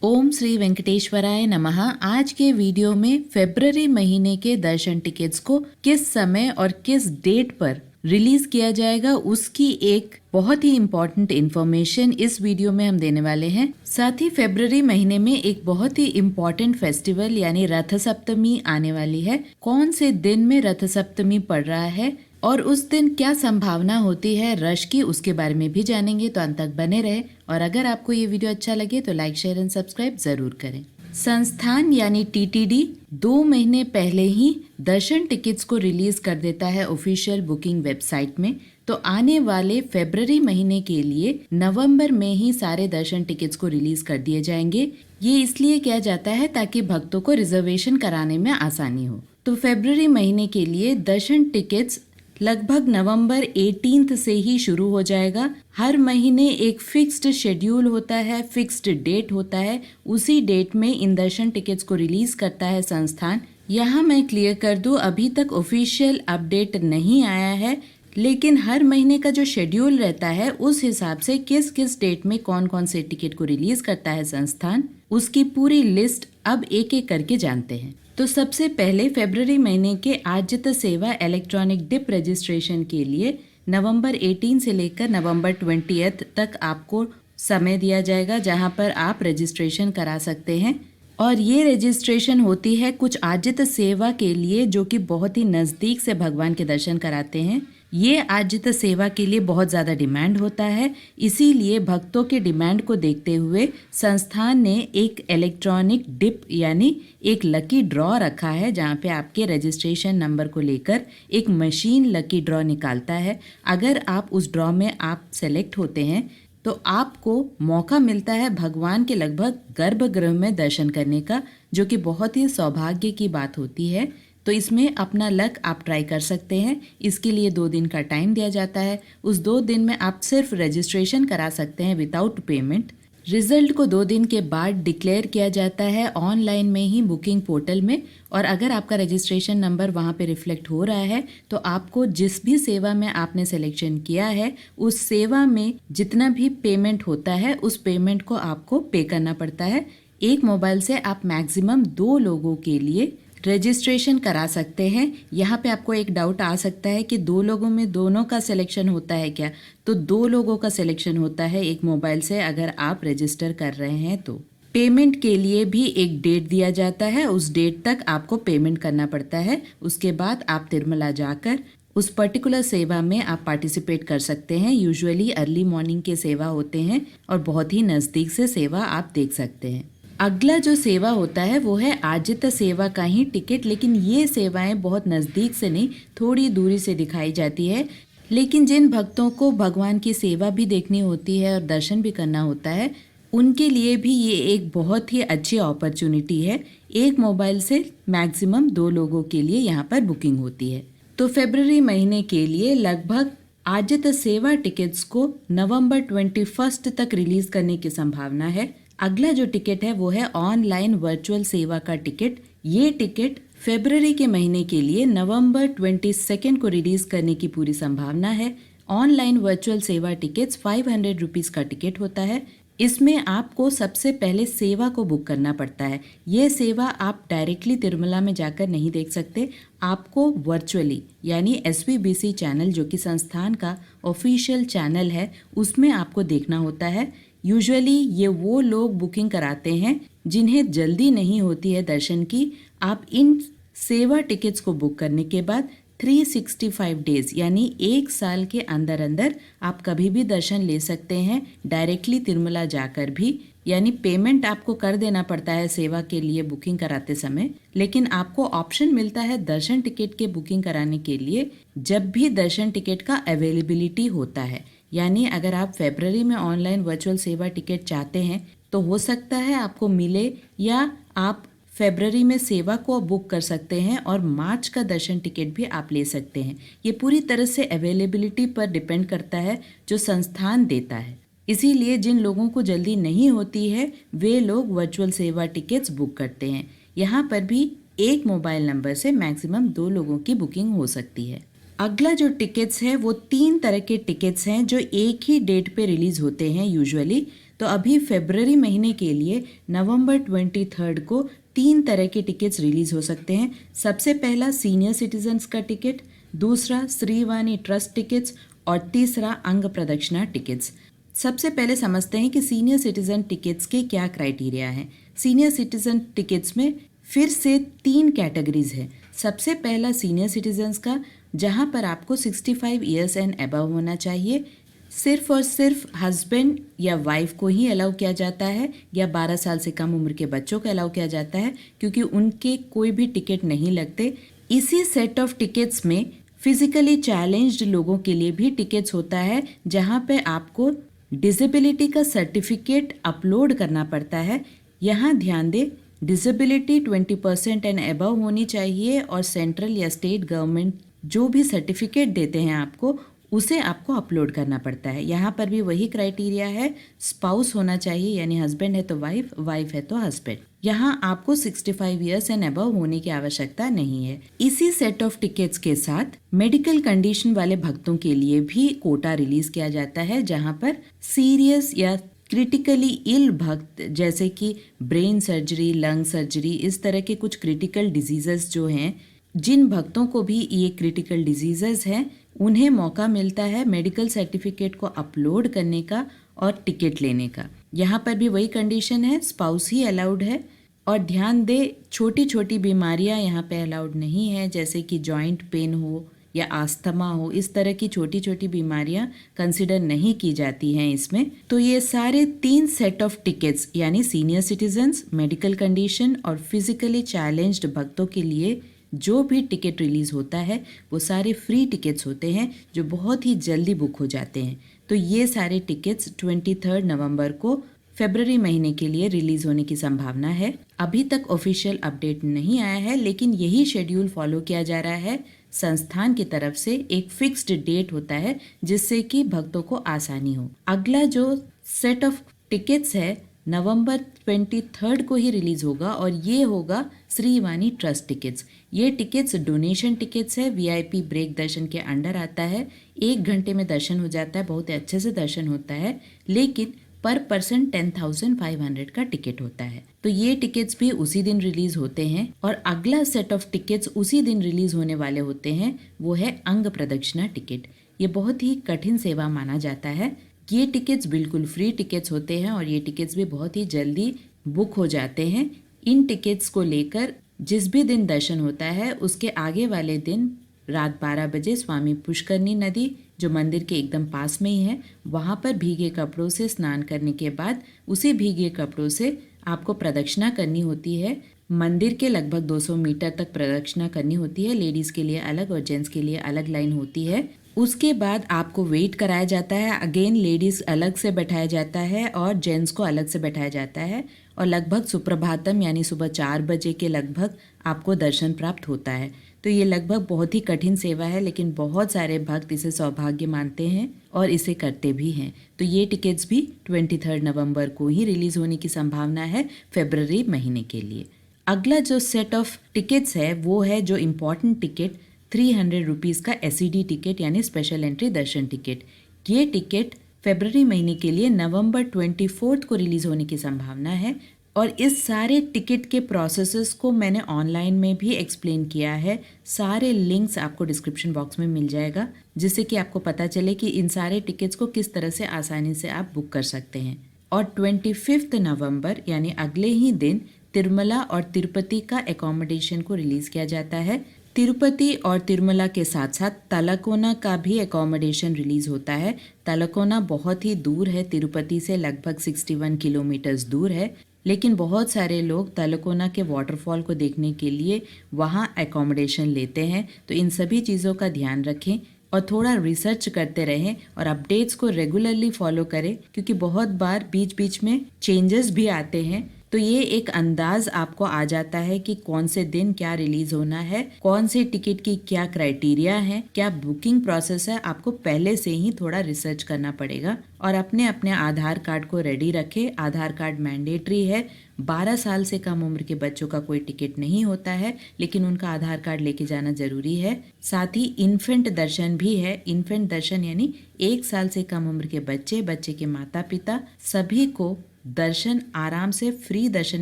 ओम श्री वेंकटेश्वराय नमः। आज के वीडियो में फरवरी महीने के दर्शन टिकट्स को किस समय और किस डेट पर रिलीज किया जाएगा उसकी एक बहुत ही इम्पोर्टेंट इन्फॉर्मेशन इस वीडियो में हम देने वाले हैं। साथ ही फरवरी महीने में एक बहुत ही इम्पोर्टेंट फेस्टिवल यानी रथ सप्तमी आने वाली है। कौन से दिन में रथ सप्तमी पड़ रहा है और उस दिन क्या संभावना होती है रश की, उसके बारे में भी जानेंगे, तो अंत तक बने रहे। और अगर आपको ये वीडियो अच्छा लगे तो लाइक शेयर एंड सब्सक्राइब जरूर करें। संस्थान यानी टीटीडी 2 महीने पहले ही दर्शन टिकट्स को रिलीज कर देता है ऑफिशियल बुकिंग वेबसाइट में। तो आने वाले फरवरी महीने के लिए नवंबर में ही सारे दर्शन टिकट्स को रिलीज कर दिए जाएंगे। ये इसलिए किया जाता है ताकि भक्तों को रिजर्वेशन कराने में आसानी हो। तो फरवरी महीने के लिए दर्शन टिकट्स लगभग नवंबर 18 से ही शुरू हो जाएगा। हर महीने एक फिक्स्ड शेड्यूल होता है, फिक्स्ड डेट होता है, उसी डेट में इन दर्शन टिकट्स को रिलीज करता है संस्थान। यहाँ मैं क्लियर कर दूं, अभी तक ऑफिशियल अपडेट नहीं आया है, लेकिन हर महीने का जो शेड्यूल रहता है उस हिसाब से किस किस डेट में कौन कौन से टिकट को रिलीज करता है संस्थान, उसकी पूरी लिस्ट अब एक एक करके जानते हैं। तो सबसे पहले फरवरी महीने के आर्जित सेवा इलेक्ट्रॉनिक डिप रजिस्ट्रेशन के लिए नवंबर 18 से लेकर नवंबर 20 तक आपको समय दिया जाएगा, जहां पर आप रजिस्ट्रेशन करा सकते हैं। और ये रजिस्ट्रेशन होती है कुछ आर्जित सेवा के लिए जो कि बहुत ही नज़दीक से भगवान के दर्शन कराते हैं। ये आर्जित सेवा के लिए बहुत ज़्यादा डिमांड होता है, इसीलिए भक्तों के डिमांड को देखते हुए संस्थान ने एक इलेक्ट्रॉनिक डिप यानी एक लकी ड्रॉ रखा है, जहाँ पे आपके रजिस्ट्रेशन नंबर को लेकर एक मशीन लकी ड्रॉ निकालता है। अगर आप उस ड्रॉ में आप सेलेक्ट होते हैं तो आपको मौका मिलता है भगवान के लगभग गर्भगृह में दर्शन करने का, जो कि बहुत ही सौभाग्य की बात होती है। तो इसमें अपना लक आप ट्राई कर सकते हैं। इसके लिए 2 दिन का टाइम दिया जाता है। उस 2 दिन में आप सिर्फ रजिस्ट्रेशन करा सकते हैं विदाउट पेमेंट। रिजल्ट को 2 दिन के बाद डिक्लेयर किया जाता है ऑनलाइन में ही बुकिंग पोर्टल में। और अगर आपका रजिस्ट्रेशन नंबर वहाँ पे रिफ्लेक्ट हो रहा है तो आपको जिस भी सेवा में आपने सिलेक्शन किया है उस सेवा में जितना भी पेमेंट होता है उस पेमेंट को आपको पे करना पड़ता है। एक मोबाइल से आप मैक्सिमम 2 लोगों के लिए रजिस्ट्रेशन करा सकते हैं। यहाँ पे आपको एक डाउट आ सकता है कि 2 लोगों में दोनों का सिलेक्शन होता है क्या? तो 2 लोगों का सिलेक्शन होता है एक मोबाइल से अगर आप रजिस्टर कर रहे हैं तो। पेमेंट के लिए भी एक डेट दिया जाता है, उस डेट तक आपको पेमेंट करना पड़ता है। उसके बाद आप तिरुमला जाकर उस पर्टिकुलर सेवा में आप पार्टिसिपेट कर सकते हैं। यूजुअली अर्ली मॉर्निंग के सेवा होते हैं और बहुत ही नज़दीक से सेवा आप देख सकते हैं। अगला जो सेवा होता है वो है आर्जित सेवा का ही टिकट, लेकिन ये सेवाएं बहुत नज़दीक से नहीं, थोड़ी दूरी से दिखाई जाती है। लेकिन जिन भक्तों को भगवान की सेवा भी देखनी होती है और दर्शन भी करना होता है, उनके लिए भी ये एक बहुत ही अच्छी अपॉर्चुनिटी है। एक मोबाइल से मैक्सिमम 2 लोगों के लिए यहाँ पर बुकिंग होती है। तो फरवरी महीने के लिए लगभग आर्जित सेवा टिकट्स को नवंबर 21 तक रिलीज करने की संभावना है। अगला जो टिकट है वो है ऑनलाइन वर्चुअल सेवा का टिकट। ये टिकट फरवरी के महीने के लिए नवंबर 22 को रिलीज करने की पूरी संभावना है। ऑनलाइन वर्चुअल सेवा टिकट्स 500 रुपीज़ का टिकट होता है। इसमें आपको सबसे पहले सेवा को बुक करना पड़ता है। ये सेवा आप डायरेक्टली तिरुमला में जाकर नहीं देख सकते, आपको वर्चुअली यानी SVBC चैनल जो कि संस्थान का ऑफिशियल चैनल है उसमें आपको देखना होता है। यूजुअली ये वो लोग बुकिंग कराते हैं जिन्हें जल्दी नहीं होती है दर्शन की। आप इन सेवा टिकट्स को बुक करने के बाद 365 डेज यानी 1 साल के अंदर अंदर आप कभी भी दर्शन ले सकते हैं, डायरेक्टली तिरुमला जाकर भी। यानी पेमेंट आपको कर देना पड़ता है सेवा के लिए बुकिंग कराते समय, लेकिन आपको ऑप्शन मिलता है दर्शन टिकट के बुकिंग कराने के लिए जब भी दर्शन टिकट का अवेलेबिलिटी होता है। यानी अगर आप फरवरी में ऑनलाइन वर्चुअल सेवा टिकट चाहते हैं तो हो सकता है आपको मिले, या आप फरवरी में सेवा को बुक कर सकते हैं और मार्च का दर्शन टिकट भी आप ले सकते हैं। ये पूरी तरह से अवेलेबिलिटी पर डिपेंड करता है जो संस्थान देता है। इसीलिए जिन लोगों को जल्दी नहीं होती है वे लोग वर्चुअल सेवा टिकट्स बुक करते हैं। यहाँ पर भी एक मोबाइल नंबर से मैक्सिमम 2 लोगों की बुकिंग हो सकती है। अगला जो टिकट्स है वो 3 तरह के टिकट्स हैं जो एक ही डेट पे रिलीज होते हैं यूजुअली। तो अभी फरवरी महीने के लिए नवंबर 23 को 3 तरह के टिकट्स रिलीज हो सकते हैं। सबसे पहला सीनियर सिटीजन्स का टिकट, दूसरा श्रीवाणी ट्रस्ट टिकट्स और तीसरा अंग प्रदक्षिणा टिकट्स। सबसे पहले समझते हैं कि सीनियर सिटीजन टिकट्स के क्या क्राइटेरिया हैं। सीनियर सिटीजन टिकट्स में फिर से 3 कैटेगरीज है। सबसे पहला सीनियर सिटीजन्स का, जहां पर आपको 65 ईयर्स एंड अबव होना चाहिए। सिर्फ और सिर्फ हस्बैंड या वाइफ को ही अलाउ किया जाता है या 12 साल से कम उम्र के बच्चों को अलाउ किया जाता है, क्योंकि उनके कोई भी टिकट नहीं लगते। इसी सेट ऑफ टिकट्स में फिजिकली चैलेंज्ड लोगों के लिए भी टिकट्स होता है, जहां पे आपको डिसेबिलिटी का सर्टिफिकेट अपलोड करना पड़ता है। यहाँ ध्यान दें, डिसेबिलिटी 20% एंड अबव होनी चाहिए और सेंट्रल या स्टेट गवर्नमेंट जो भी सर्टिफिकेट देते हैं आपको, उसे आपको अपलोड करना पड़ता है। यहाँ पर भी वही क्राइटेरिया है, स्पाउस होना चाहिए, यानी हस्बैंड है तो वाइफ, वाइफ है तो हस्बैंड। यहाँ आपको 65 ईयर्स एंड अबव होने की आवश्यकता नहीं है। इसी सेट ऑफ टिकट्स के साथ मेडिकल कंडीशन वाले भक्तों के लिए भी कोटा रिलीज किया जाता है, जहाँ पर सीरियस या क्रिटिकली इल भक्त, जैसे कि ब्रेन सर्जरी, लंग सर्जरी, इस तरह के कुछ क्रिटिकल डिजीजेस जो हैं, जिन भक्तों को भी ये क्रिटिकल डिजीजेस हैं, उन्हें मौका मिलता है मेडिकल सर्टिफिकेट को अपलोड करने का और टिकट लेने का। यहाँ पर भी वही कंडीशन है, स्पाउस ही अलाउड है। और ध्यान दे, छोटी छोटी बीमारियाँ यहाँ पे अलाउड नहीं है, जैसे कि जॉइंट पेन हो या आस्थमा हो, इस तरह की छोटी छोटी बीमारियां कंसिडर नहीं की जाती हैं इसमें। तो ये सारे 3 सेट ऑफ टिकट्स, यानी सीनियर सिटीजन्स, मेडिकल कंडीशन और फिजिकली चैलेंज्ड भक्तों के लिए जो भी टिकट रिलीज होता है वो सारे फ्री टिकट्स होते हैं, जो बहुत ही जल्दी बुक हो जाते हैं। तो ये सारे टिकट्स 23 नवंबर को फरवरी महीने के लिए रिलीज होने की संभावना है। अभी तक ऑफिशियल अपडेट नहीं आया है, लेकिन यही शेड्यूल फॉलो किया जा रहा है। संस्थान की तरफ से एक फिक्स्ड डेट होता है, जिससे कि भक्तों को आसानी हो। अगला जो सेट ऑफ टिकट्स है नवंबर 23 को ही रिलीज होगा, और ये होगा श्रीवाणी ट्रस्ट टिकट्स। ये टिकट्स डोनेशन टिकट्स है, वीआईपी ब्रेक दर्शन के अंडर आता है। 1 घंटे में दर्शन हो जाता है, बहुत अच्छे से दर्शन होता है, लेकिन पर पर्सन 10,500 का टिकट होता है। तो ये टिकट्स भी उसी दिन रिलीज होते हैं। और अगला सेट ऑफ टिकट्स उसी दिन रिलीज होने वाले होते हैं, वो है अंग प्रदक्षिणा टिकट। ये बहुत ही कठिन सेवा माना जाता है। ये टिकट्स बिल्कुल फ्री टिकट्स होते हैं और ये टिकट्स भी बहुत ही जल्दी बुक हो जाते हैं। इन टिकट्स को लेकर जिस भी दिन दर्शन होता है, उसके आगे वाले दिन रात 12 बजे स्वामी पुष्करनी नदी, जो मंदिर के एकदम पास में ही है, वहाँ पर भीगे कपड़ों से स्नान करने के बाद उसी भीगे कपड़ों से आपको प्रदक्षिणा करनी होती है। मंदिर के लगभग 200 मीटर तक प्रदक्षिणा करनी होती है। लेडीज़ के लिए अलग और जेंट्स के लिए अलग लाइन होती है। उसके बाद आपको वेट कराया जाता है। अगेन लेडीज़ अलग से बैठाया जाता है और जेंट्स को अलग से बैठाया जाता है, और लगभग सुप्रभातम यानी सुबह 4 बजे के लगभग आपको दर्शन प्राप्त होता है। तो ये लगभग बहुत ही कठिन सेवा है, लेकिन बहुत सारे भक्त इसे सौभाग्य मानते हैं और इसे करते भी हैं। तो ये टिकट्स भी 23 नवंबर को ही रिलीज होने की संभावना है फरवरी महीने के लिए। अगला जो सेट ऑफ टिकट्स है वो है जो इम्पॉर्टेंट टिकट 300 रुपीज़ का एसईडी टिकट यानी स्पेशल एंट्री दर्शन टिकट। ये टिकट फरवरी महीने के लिए नवंबर 24 को रिलीज होने की संभावना है। और इस सारे टिकट के प्रोसेसेस को मैंने ऑनलाइन में भी एक्सप्लेन किया है। सारे लिंक्स आपको डिस्क्रिप्शन बॉक्स में मिल जाएगा, जिससे कि आपको पता चले कि इन सारे टिकट्स को किस तरह से आसानी से आप बुक कर सकते हैं। और 25 नवंबर यानी अगले ही दिन तिरुमला और तिरुपति का एकोमोडेशन को रिलीज किया जाता है। तिरुपति और तिरुमला के साथ साथ तलकोना का भी एकोमोडेशन रिलीज होता है। तलकोना बहुत ही दूर है, तिरुपति से लगभग 61 किलोमीटर्स दूर है, लेकिन बहुत सारे लोग तलकोना के वाटरफॉल को देखने के लिए वहाँ एकोमोडेशन लेते हैं। तो इन सभी चीज़ों का ध्यान रखें और थोड़ा रिसर्च करते रहें और अपडेट्स को रेगुलरली फॉलो करें, क्योंकि बहुत बार बीच बीच में चेंजेस भी आते हैं। तो ये एक अंदाज आपको आ जाता है कि कौन से दिन क्या रिलीज होना है, कौन से टिकट की क्या क्राइटेरिया है, क्या बुकिंग प्रोसेस है। आपको पहले से ही थोड़ा रिसर्च करना पड़ेगा और अपने अपने आधार कार्ड को रेडी रखे। आधार कार्ड मैंडेटरी है। 12 साल से कम उम्र के बच्चों का कोई टिकट नहीं होता है, लेकिन उनका आधार कार्ड लेके जाना जरूरी है। साथ ही इन्फेंट दर्शन भी है। इन्फेंट दर्शन यानी 1 साल से कम उम्र के बच्चे, बच्चे के माता पिता, सभी को दर्शन आराम से फ्री दर्शन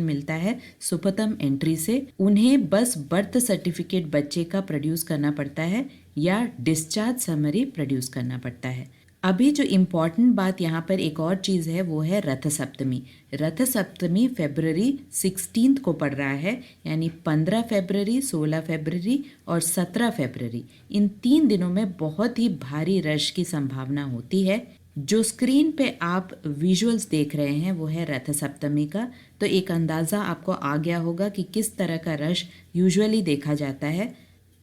मिलता है सुपथम एंट्री से। उन्हें बस बर्थ सर्टिफिकेट बच्चे का प्रोड्यूस करना पड़ता है या डिस्चार्ज समरी प्रोड्यूस करना पड़ता है। अभी जो इम्पॉर्टेंट बात यहाँ पर एक और चीज़ है वो है रथ सप्तमी। रथ सप्तमी फरवरी 16 को पड़ रहा है, यानी 15 फरवरी, 16 फरवरी और 17 फरवरी। इन 3 दिनों में बहुत ही भारी रश की संभावना होती है। जो स्क्रीन पे आप विजुअल्स देख रहे हैं वो है रथ सप्तमी का, तो एक अंदाज़ा आपको आ गया होगा कि किस तरह का रश यूजुअली देखा जाता है।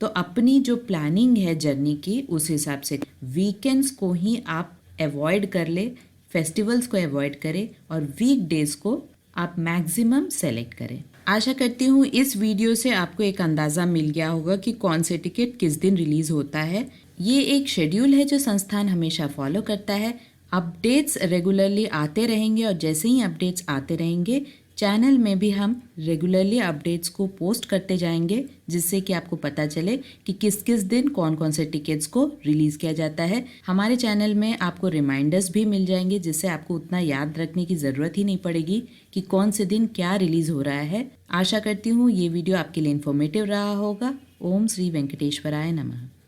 तो अपनी जो प्लानिंग है जर्नी की, उस हिसाब से वीकेंड्स को ही आप अवॉइड कर ले, फेस्टिवल्स को अवॉइड करें और वीक डेज को आप मैक्सिमम सेलेक्ट करें। आशा करती हूँ इस वीडियो से आपको एक अंदाज़ा मिल गया होगा कि कौन से टिकट किस दिन रिलीज़ होता है। ये एक शेड्यूल है जो संस्थान हमेशा फॉलो करता है। अपडेट्स रेगुलरली आते रहेंगे और जैसे ही अपडेट्स आते रहेंगे चैनल में भी हम रेगुलरली अपडेट्स को पोस्ट करते जाएंगे, जिससे कि आपको पता चले कि किस किस दिन कौन कौन से टिकट्स को रिलीज़ किया जाता है। हमारे चैनल में आपको रिमाइंडर्स भी मिल जाएंगे, जिससे आपको उतना याद रखने की ज़रूरत ही नहीं पड़ेगी कि कौन से दिन क्या रिलीज़ हो रहा है। आशा करती हूँ ये वीडियो आपके लिए इन्फॉर्मेटिव रहा होगा। ओम श्री वेंकटेश्वराय नमः।